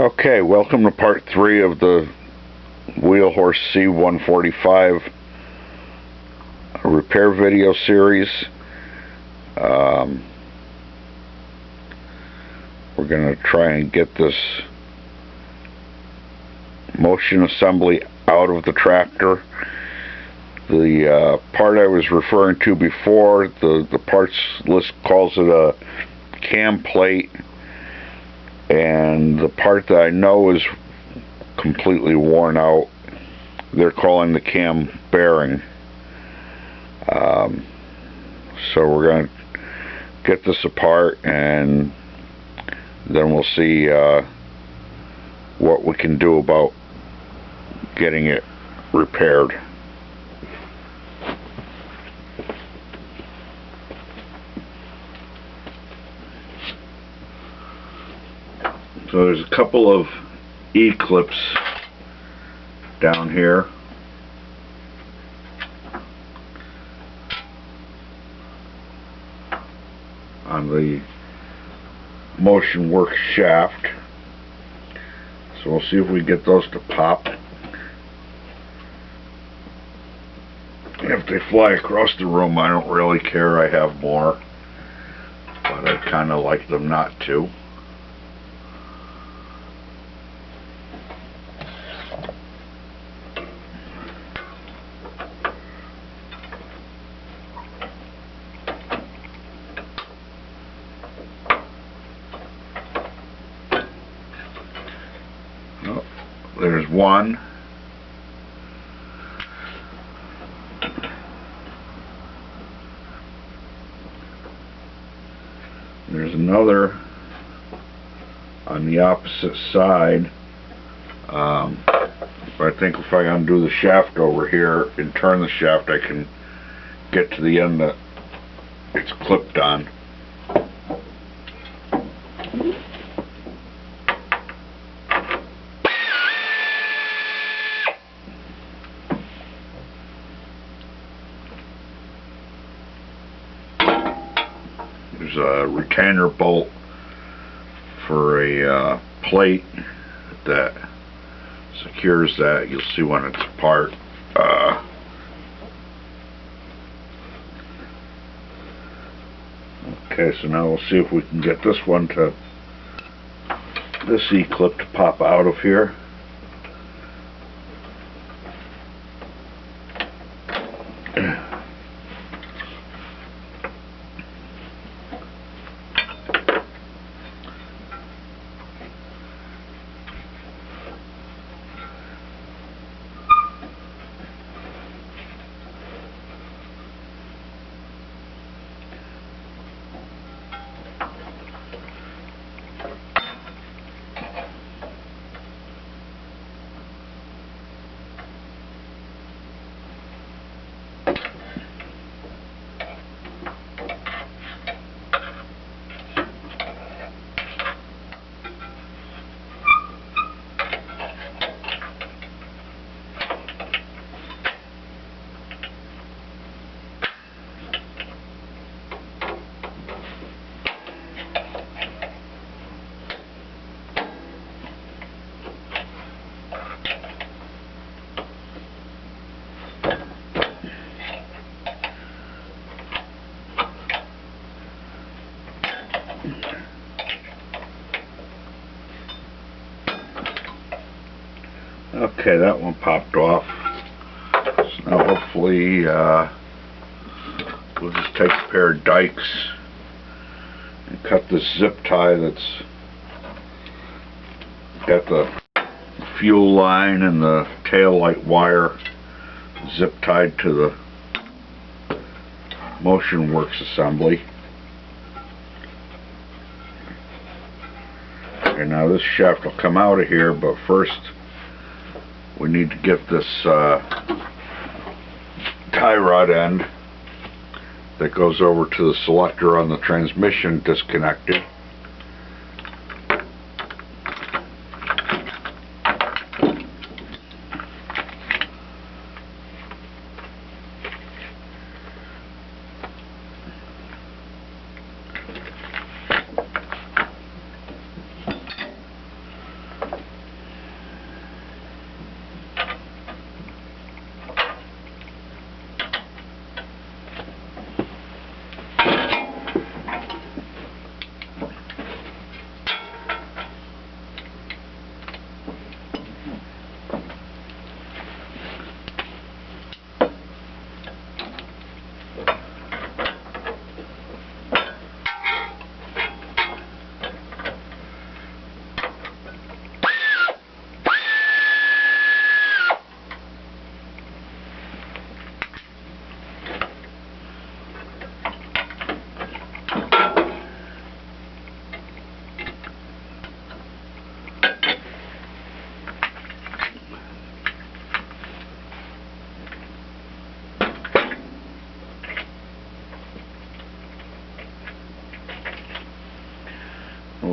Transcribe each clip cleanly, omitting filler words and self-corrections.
Okay, welcome to part 3 of the Wheelhorse C145 repair video series. We're going to try and get this motion assembly out of the tractor. The part I was referring to before, the parts list calls it a cam plate, and the part that I know is completely worn out, they're calling the cam bearing. So we're going to get this apart, and then we'll see what we can do about getting it repaired. So there's a couple of E-clips down here. On the motion work shaft. So we'll see if we get those to pop. If they fly across the room, I don't really care. I have more, but I kind of like them not to. Oh, there's one. There's another on the opposite side. But I think if I undo the shaft over here and turn the shaft, I can get to the end that it's clipped on. There's a retainer bolt for a plate that secures that. You'll see when it's apart. Okay, so now we'll see if we can get this one to, this E-clip to pop out of here. Okay, that one popped off. So now hopefully we'll just take a pair of dikes and cut this zip tie that's got the fuel line and the tail light wire zip tied to the motion works assembly. And now this shaft will come out of here, but first we need to get this tie rod end that goes over to the selector on the transmission disconnected.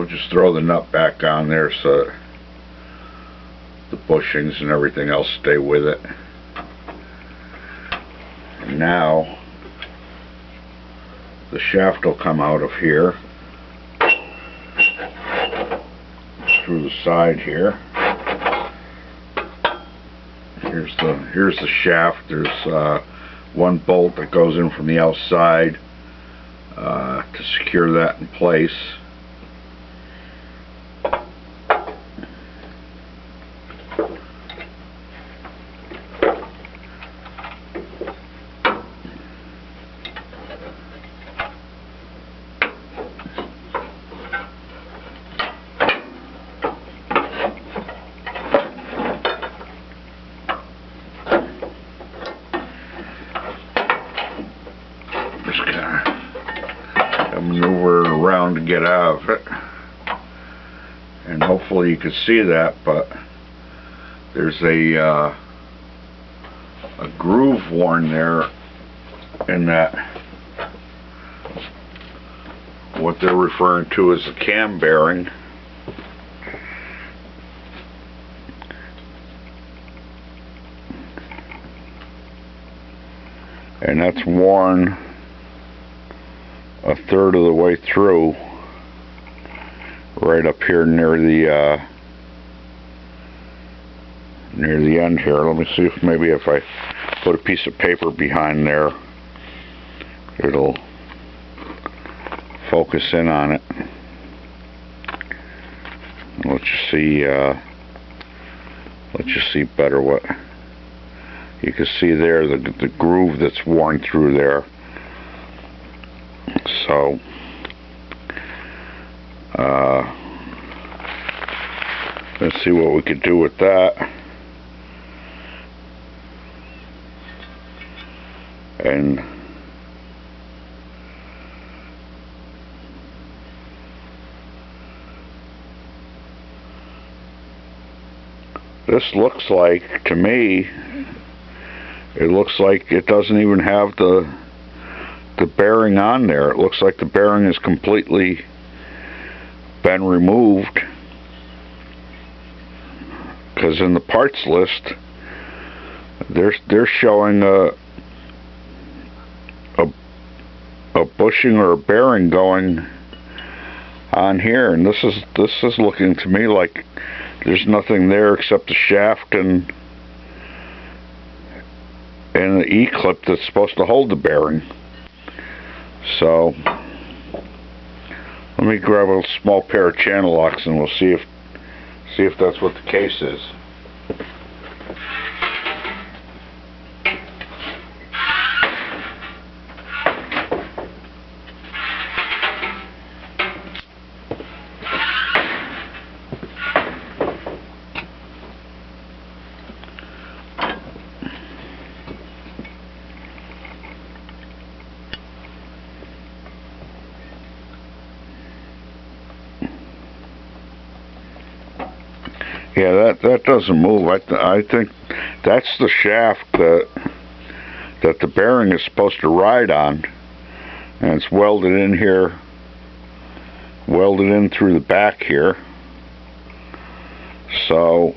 we'll just throw the nut back on there so the bushings and everything else stay with it. And now the shaft will come out of here through the side here. Here's the shaft. There's one bolt that goes in from the outside to secure that in place. Just kind of maneuver around to get out of it, and hopefully you can see that, but there's a groove worn there in that, what they're referring to as a cam bearing. And that's worn a third of the way through, right up here near the end here. Let me see if maybe if I put a piece of paper behind there, it'll focus in on it. Let you see better what you can see there, the groove that's worn through there. So let's see what we could do with that. And this looks like, to me, it looks like it doesn't even have the bearing on there. It looks like the bearing is completely been removed, because in the parts list they're showing a bushing or a bearing going on here, and this is looking to me like there's nothing there except the shaft and the E-clip that's supposed to hold the bearing. So let me grab a small pair of channel locks and we'll see if that's what the case is. Yeah, that doesn't move. I think that's the shaft that the bearing is supposed to ride on, and it's welded in here, welded in through the back here. So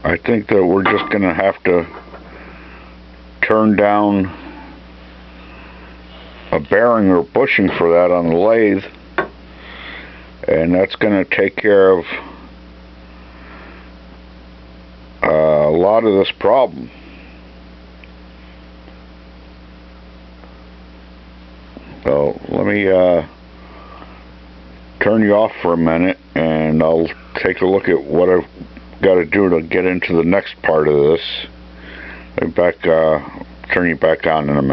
I think that we're just gonna have to turn down a bearing or bushing for that on the lathe, and that's going to take care of a lot of this problem. So let me turn you off for a minute, and I'll take a look at what I've got to do to get into the next part of this. Turn you back on in a minute.